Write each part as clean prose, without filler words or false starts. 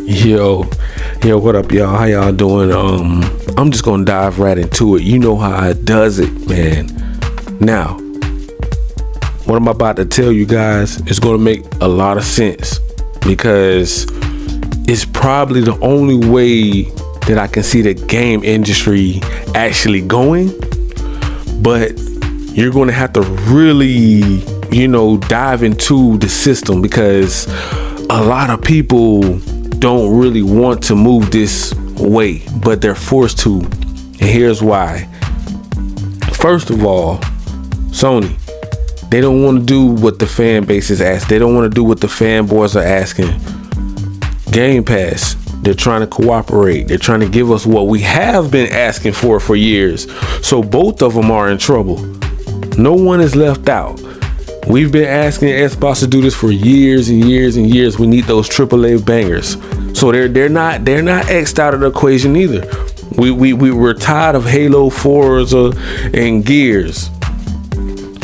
Yo, what up, y'all? How y'all doing? I'm just gonna dive right into it. You know how it does it, man. Now, what I'm about to tell you guys is gonna make a lot of sense because it's probably the only way that I can see the game industry actually going. But you're gonna have to really, dive into the system because a lot of people don't really want to move this way, but they're forced to. And here's why. First of all, Sony, they don't want to do what the fan base is asking. They don't want to do what the fanboys are asking. Game Pass, they're trying to cooperate. They're trying to give us what we have been asking for years. So both of them are in trouble. No one is left out. We've been asking Xbox to do this for years and years and years. We need those AAA bangers. So they're not X'd out of the equation either. We were tired of Halo, Forza, and Gears.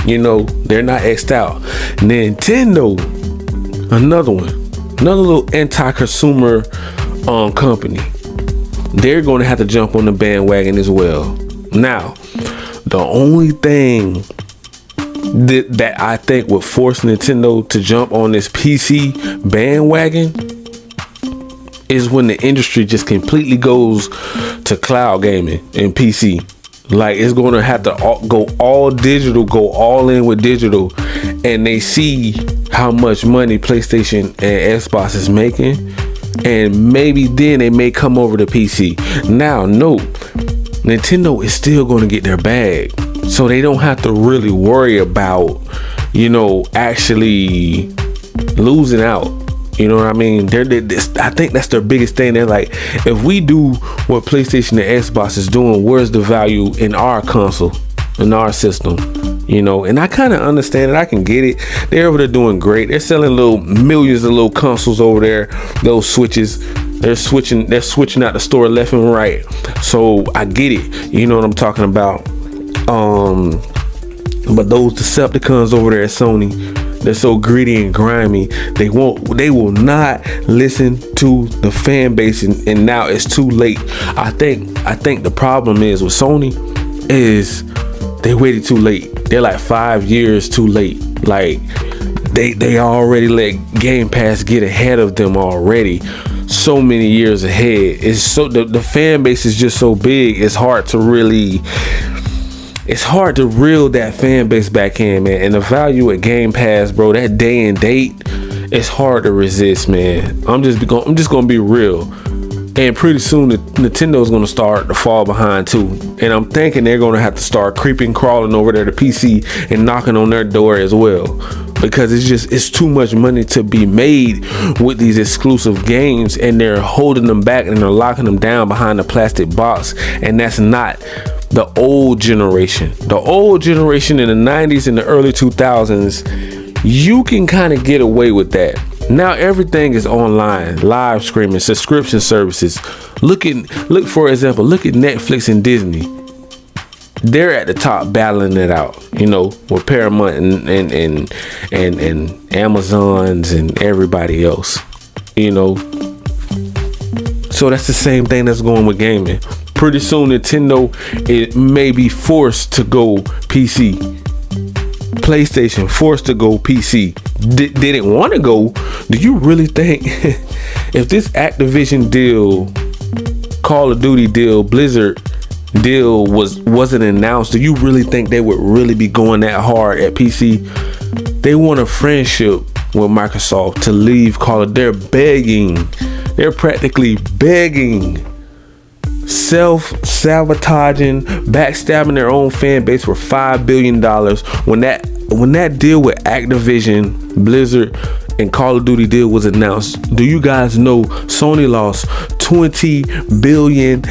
They're not X'd out. Nintendo, another little anti-consumer company. They're going to have to jump on the bandwagon as well. Now, the only thing that I think would force Nintendo to jump on this PC bandwagon is when the industry just completely goes to cloud gaming and PC. Like, it's going to have to go all digital, go all in with digital, and they see how much money PlayStation and Xbox is making, and maybe then they may come over to PC. Now, no, Nintendo is still going to get their bag, so they don't have to really worry about, actually losing out. You know what I mean? I think that's their biggest thing. They're like, if we do what PlayStation and Xbox is doing, where's the value in our console, in our system? And I kind of understand it. I can get it. They're over there doing great. They're selling millions of little consoles over there. Those Switches, they're switching out the store left and right. So I get it. You know what I'm talking about. But those Decepticons over there at Sony, they're so greedy and grimy. They will not listen to the fan base, and now it's too late. I think the problem is with Sony is they waited too late. They're like 5 years too late. Like they already let Game Pass get ahead of them already. So many years ahead. It's so the fan base is just so big. It's hard to reel that fan base back in, man. And the value at Game Pass, bro, that day and date, it's hard to resist, man. I'm just gonna be real. And pretty soon Nintendo's gonna start to fall behind too. And I'm thinking they're gonna have to start crawling over there to PC and knocking on their door as well. Because it's too much money to be made with these exclusive games, and they're holding them back and they're locking them down behind the plastic box. And that's not the old generation. The old generation in the 90s and the early 2000s, you can kind of get away with that. Now everything is online, live streaming, subscription services. Look for example, look at Netflix and Disney. They're at the top battling it out, with Paramount and Amazon's and everybody else, So that's the same thing that's going with gaming. Pretty soon Nintendo, it may be forced to go PC. PlayStation forced to go PC. Didn't want to go. Do you really think if this Activision deal, Call of Duty deal, Blizzard deal wasn't announced, do you really think they would really be going that hard at PC? They want a friendship with Microsoft to leave Call of. They're practically begging, self-sabotaging, backstabbing their own fan base for $5 billion. When that deal with Activision, Blizzard, and Call of Duty deal was announced, do you guys know Sony lost $20 billion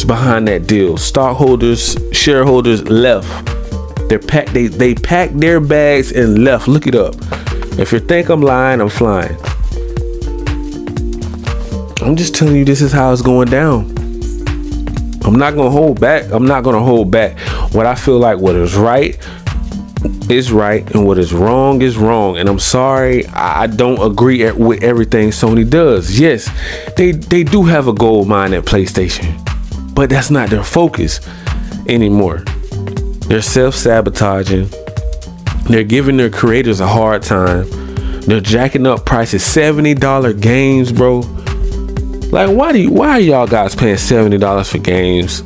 behind that deal? Stockholders, shareholders left. They packed their bags and left. Look it up. If you think I'm lying, I'm flying. I'm just telling you, this is how it's going down. I'm not gonna hold back. What I feel like what is right. is right and what is wrong is wrong. And I'm sorry, I don't agree with everything Sony does. Yes, they do have a gold mine at PlayStation, but that's not their focus anymore. They're self-sabotaging. They're giving their creators a hard time. They're jacking up prices. $70 games, bro. Like, why are y'all guys paying $70 for games?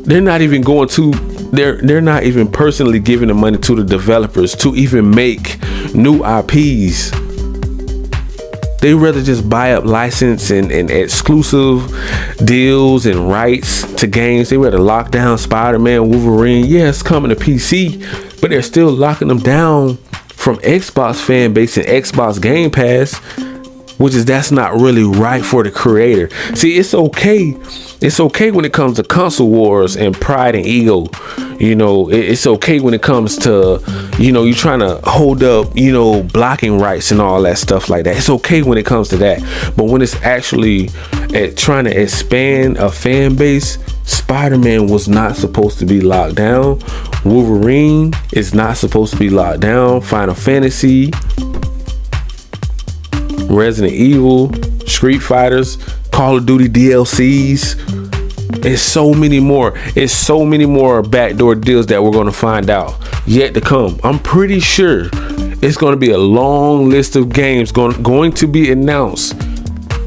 They're not even going to, they're not even personally giving the money to the developers to even make new IPs. They rather just buy up license and exclusive deals and rights to games. They rather lock down Spider-Man, Wolverine. Yeah, it's coming to PC, but they're still locking them down from Xbox fan base and Xbox Game Pass, which is, that's not really right for the creator. See, it's okay. It's okay when it comes to console wars and pride and ego. You know, it's okay when it comes to, you know, you trying to hold up, you know, blocking rights and all that stuff like that. It's okay when it comes to that. But when it's actually trying to expand a fan base, Spider-Man was not supposed to be locked down. Wolverine is not supposed to be locked down. Final Fantasy, Resident Evil, Street Fighters, Call of Duty DLCs. It's so many more. It's so many more backdoor deals that we're going to find out yet to come. I'm pretty sure it's going to be a long list of games going to be announced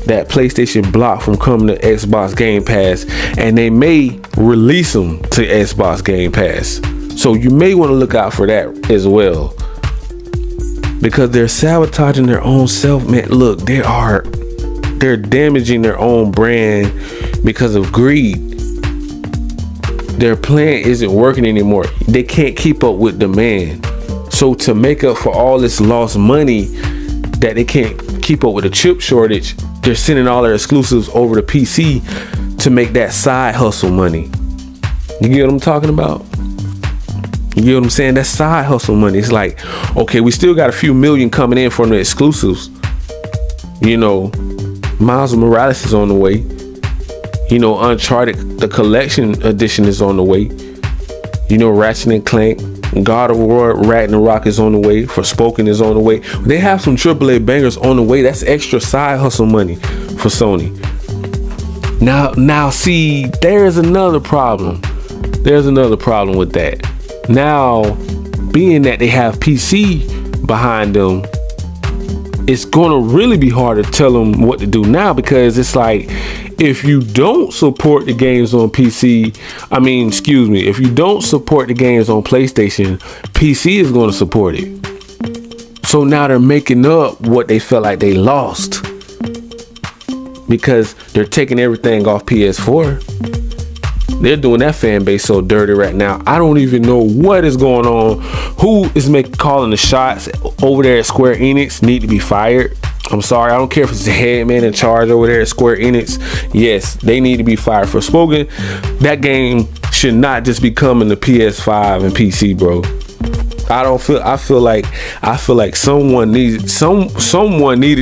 that PlayStation blocked from coming to Xbox Game Pass, and they may release them to Xbox Game Pass. So you may want to look out for that as well, because they're sabotaging their own self, man. Look, they're damaging their own brand because of greed. Their plan isn't working anymore. They can't keep up with demand. So to make up for all this lost money that they can't keep up with the chip shortage, they're sending all their exclusives over to PC to make that side hustle money. You get what I'm talking about? You get what I'm saying? That's side hustle money. It's like, okay, we still got a few million coming in from the exclusives. You know, Miles Morales is on the way. You know, Uncharted, the collection edition is on the way. You know, Ratchet and Clank, God of War, Ragnarok is on the way. Forspoken is on the way. They have some AAA bangers on the way. That's extra side hustle money for Sony. Now, see, there's another problem. There's another problem with that. Now, being that they have PC behind them, it's gonna really be hard to tell them what to do now, because it's like, if you don't support the games on PC, if you don't support the games on PlayStation, PC is going to support it. So now they're making up what they felt like they lost, because they're taking everything off PS4. They're doing that fan base so dirty right now. I don't even know what is going on. Who is calling the shots over there at Square Enix need to be fired. I'm sorry, I don't care if it's the head man in charge over there at Square Enix. Yes, they need to be fired. Forspoken, that game should not just be coming to PS5 and PC, bro. I feel like someone needed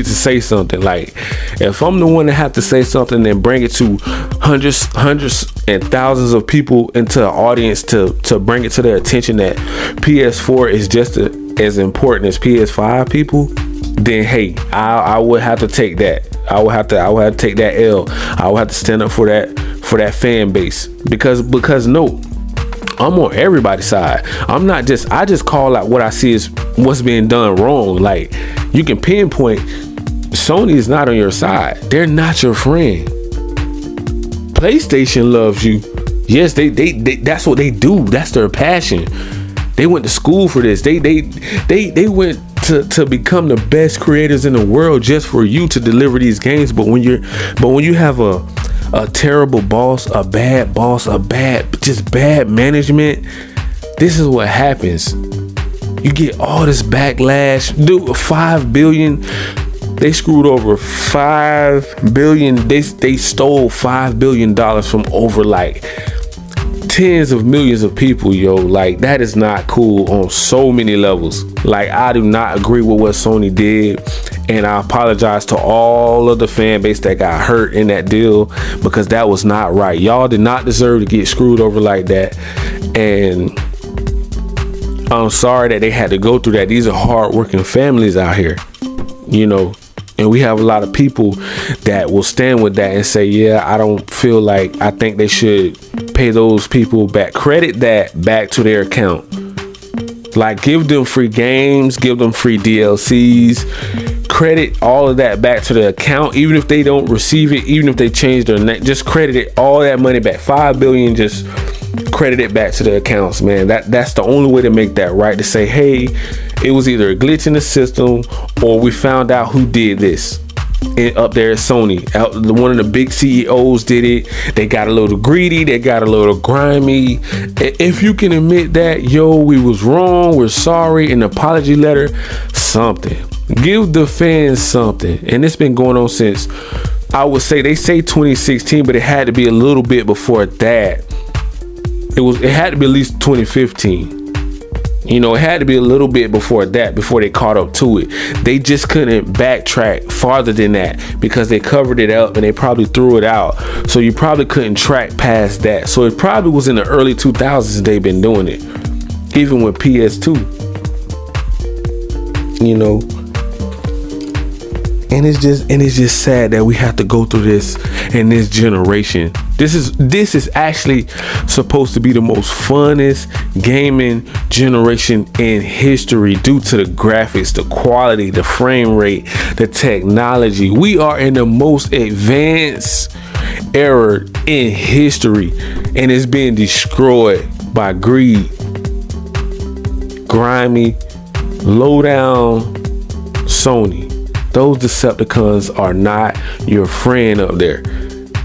to say something. Like, if I'm the one to have to say something and bring it to hundreds and thousands of people into the audience to bring it to their attention that PS4 is just as important as PS5 people, then hey, I would have to take that. I would have to take that L. I would have to stand up for that fan base, because no, I'm on everybody's side. I just call out what I see is what's being done wrong. Like, you can pinpoint Sony is not on your side. They're not your friend. PlayStation loves you. Yes, they that's what they do. That's their passion. They went to school for this. They went to become the best creators in the world just for you to deliver these games. But when you have a terrible boss, a bad management, this is what happens. You get all this backlash. Dude, $5 billion. They screwed over $5 billion. They stole $5 billion from over like tens of millions of people, yo. Like, that is not cool on so many levels. Like, I do not agree with what Sony did, and I apologize to all of the fan base that got hurt in that deal, because that was not right. Y'all did not deserve to get screwed over like that. And I'm sorry that they had to go through that. These are hardworking families out here, you know, and we have a lot of people that will stand with that and say, yeah, I don't feel like, I think they should pay those people back, credit that back to their account. Like, give them free games, give them free DLCs, credit all of that back to the account, even if they don't receive it, even if they change their name, just credit it, all that money back. 5 billion, just credit it back to the accounts, man. That's the only way to make that right, to say, hey, it was either a glitch in the system or we found out who did this. Up there at Sony, one of the big CEOs did it. They got a little greedy, they got a little grimy. If you can admit that, yo, we was wrong, we're sorry, an apology letter, something. Give the fans something. And it's been going on since, I would say, they say 2016, but it had to be a little bit before that. It had to be at least 2015. You know, it had to be a little bit before that, before they caught up to it. They just couldn't backtrack farther than that because they covered it up and they probably threw it out. So you probably couldn't track past that. So it probably was in the early 2000s they've been doing it, even with PS2. You know, and it's just sad that we have to go through this in this generation. This is actually supposed to be the most funnest gaming generation in history due to the graphics, the quality, the frame rate, the technology. We are in the most advanced era in history, and it's being destroyed by greed, grimy, low down Sony. Those Decepticons are not your friend up there.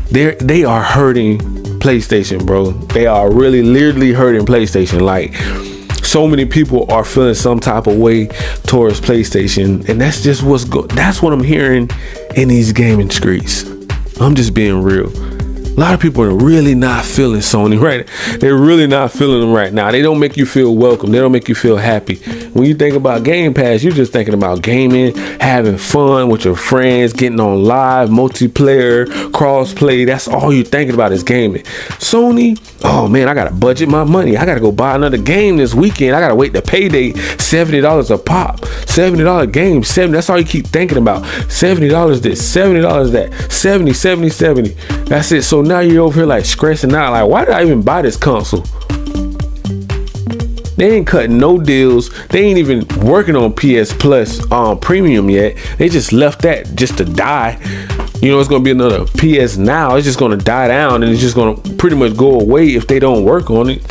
They are hurting PlayStation, bro. They are really literally hurting PlayStation. Like, so many people are feeling some type of way towards PlayStation, and that's just that's what I'm hearing in these gaming streets. I'm just being real. A lot of people are really not feeling Sony, right? They're really not feeling them right now. They don't make you feel welcome. They don't make you feel happy. When you think about Game Pass, you're just thinking about gaming, having fun with your friends, getting on live, multiplayer, cross-play. That's all you're thinking about is gaming. Sony, oh man, I gotta budget my money. I gotta go buy another game this weekend. I gotta wait to payday, $70 a pop. $70 game, 70. That's all you keep thinking about. $70 this, $70 that, 70, 70, 70. That's it. So now you're over here like stressing out, like, why did I even buy this console? They ain't cutting no deals. They ain't even working on PS Plus premium yet. They just left that just to die. You know, it's gonna be another PS Now. It's just gonna die down, and it's just gonna pretty much go away if they don't work on it.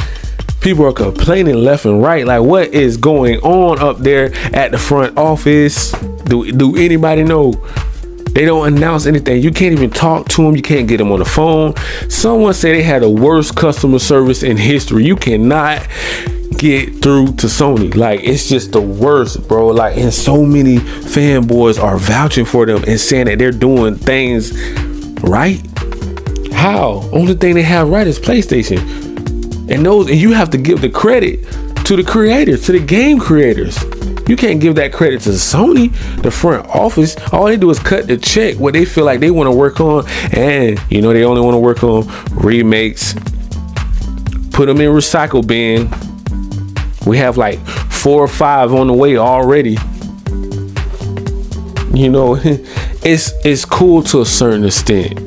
People are complaining left and right. Like, what is going on up there at the front office? Do anybody know? They don't announce anything. You can't even talk to them. You can't get them on the phone. Someone said they had the worst customer service in history. You cannot get through to Sony. Like, it's just the worst, bro. Like, and so many fanboys are vouching for them and saying that they're doing things right. How? Only thing they have right is PlayStation. And you have to give the credit to the creators, to the game creators. You can't give that credit to Sony, the front office. All they do is cut the check what they feel like they want to work on. And, you know, they only want to work on remakes. Put them in recycle bin. We have like 4 or 5 on the way already. You know, it's cool to a certain extent,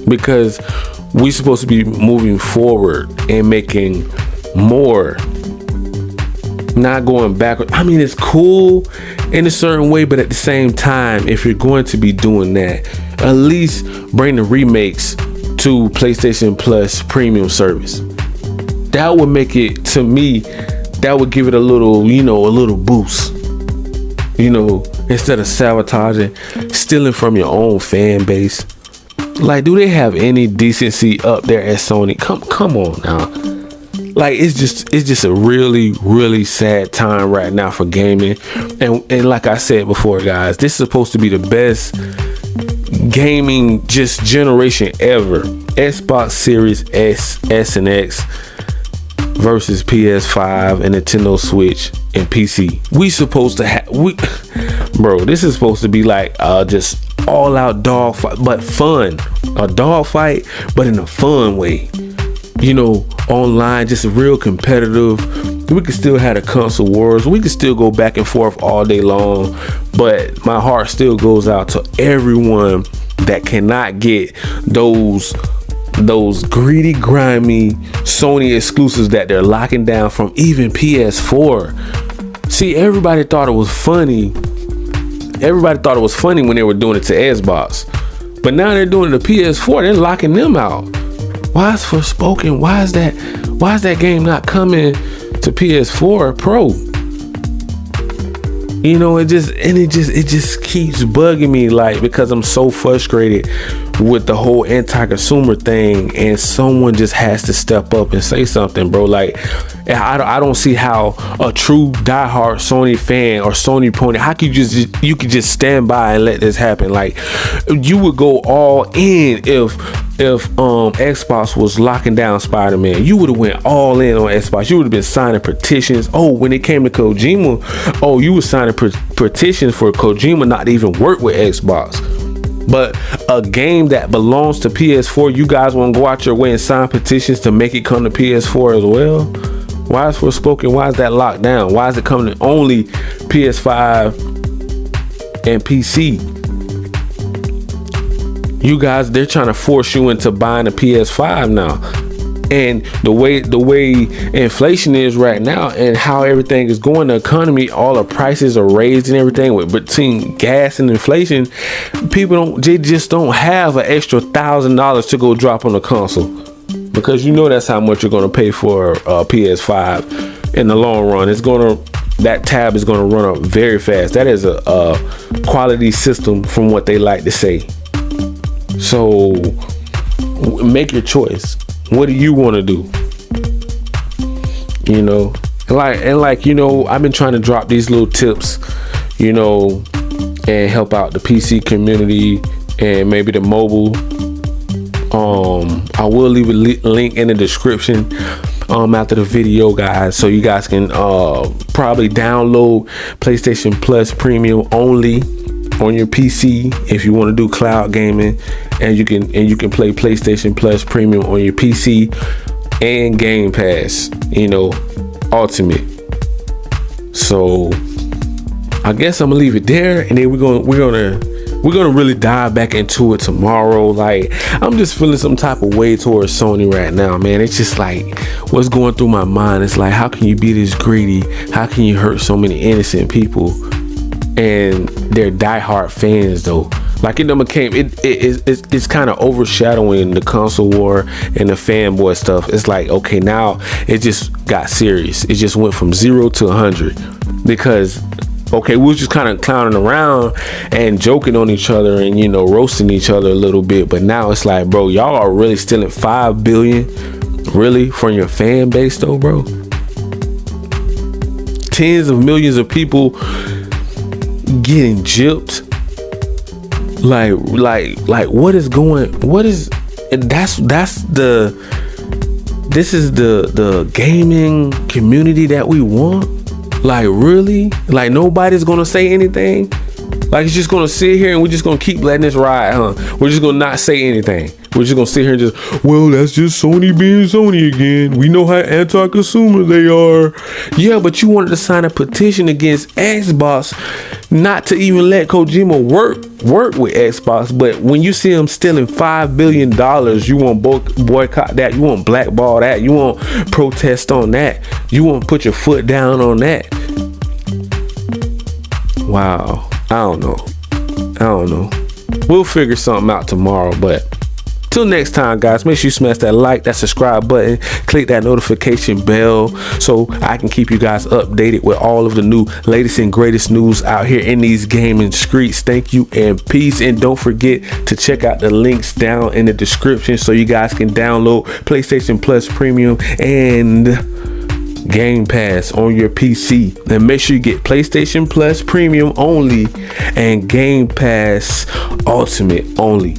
because we're supposed to be moving forward and making more, not going backward. I mean, it's cool in a certain way, but at the same time, if you're going to be doing that, at least bring the remakes to PlayStation Plus premium service. That would make it, to me, that would give it a little, you know, a little boost. You know, instead of sabotaging, stealing from your own fan base. Like, do they have any decency up there at Sony? Come on now. Like, it's just a really, really sad time right now for gaming. And like I said before, guys, this is supposed to be the best gaming just generation ever. Xbox Series S and X versus PS5 and Nintendo Switch and PC. We supposed to have, bro, this is supposed to be like just all out dog fight, but fun. A dog fight, but in a fun way. You know, online, just real competitive. We could still have the console wars. We could still go back and forth all day long. But my heart still goes out to everyone that cannot get those greedy, grimy Sony exclusives that they're locking down from even PS4. See, everybody thought it was funny. Everybody thought it was funny when they were doing it to Xbox. But now they're doing it to PS4. They're locking them out. Why is Forspoken? Why is that game not coming to PS4 Pro? You know, it just keeps bugging me, like, because I'm so frustrated with the whole anti-consumer thing, and someone just has to step up and say something, bro. Like, I don't see how a true diehard Sony fan or Sony pony, how could you could just stand by and let this happen? Like, you would go all in if Xbox was locking down Spider-Man. You would have went all in on Xbox. You would have been signing petitions. Oh, when it came to Kojima, oh, you were signing petitions for Kojima not to even work with Xbox. But a game that belongs to PS4, you guys want to go out your way and sign petitions to make it come to PS4 as well? Why is Forspoken? Why is that locked down? Why is it coming to only PS5 and PC? You guys, they're trying to force you into buying a PS5 now. And the way inflation is right now and how everything is going, the economy, all the prices are raised and everything, between gas and inflation, they just don't have an extra $1,000 to go drop on a console, because you know that's how much you're going to pay for a PS5 in the long run. That tab is going to run up very fast. That is a quality system from what they like to say. So make your choice. What do you want to do? You know, and you know, I've been trying to drop these little tips, you know, and help out the PC community and maybe the mobile. I will leave a link in the description after the video, guys, so you guys can probably download PlayStation Plus Premium only on your PC if you want to do cloud gaming, and you can play PlayStation Plus Premium on your PC and Game Pass, you know, Ultimate. So I guess I'm gonna leave it there, and then we're gonna really dive back into it tomorrow. Like, I'm just feeling some type of way towards Sony right now, man. It's just like, what's going through my mind? It's like, how can you be this greedy? How can you hurt so many innocent people? And they're diehard fans, though. Like, it became it's kind of overshadowing the console war and the fanboy stuff. It's like, okay, now it just got serious. It just went from 0 to 100 because, okay, we were just kind of clowning around and joking on each other and, you know, roasting each other a little bit. But now it's like, bro, y'all are really stealing $5 billion, really, from your fan base, though, bro. Tens of millions of people getting gypped. Like what is this is the gaming community that we want? Like, really? Like, nobody's gonna say anything? Like, it's just gonna sit here and we're just gonna keep letting this ride, huh? We're just gonna not say anything. We're just gonna sit here and just, well, that's just Sony being Sony again. We know how anti-consumer they are. Yeah, but you wanted to sign a petition against Xbox not to even let Kojima work with Xbox. But when you see him stealing $5 billion, you want boycott that. You want blackball that. You want protest on that. You want to put your foot down on that. Wow. I don't know. We'll figure something out tomorrow, but till next time, guys, make sure you smash that like, that subscribe button, click that notification bell so I can keep you guys updated with all of the new latest and greatest news out here in these gaming streets. Thank you and peace. And don't forget to check out the links down in the description so you guys can download PlayStation Plus Premium and Game Pass on your PC. And make sure you get PlayStation Plus Premium only and Game Pass Ultimate only.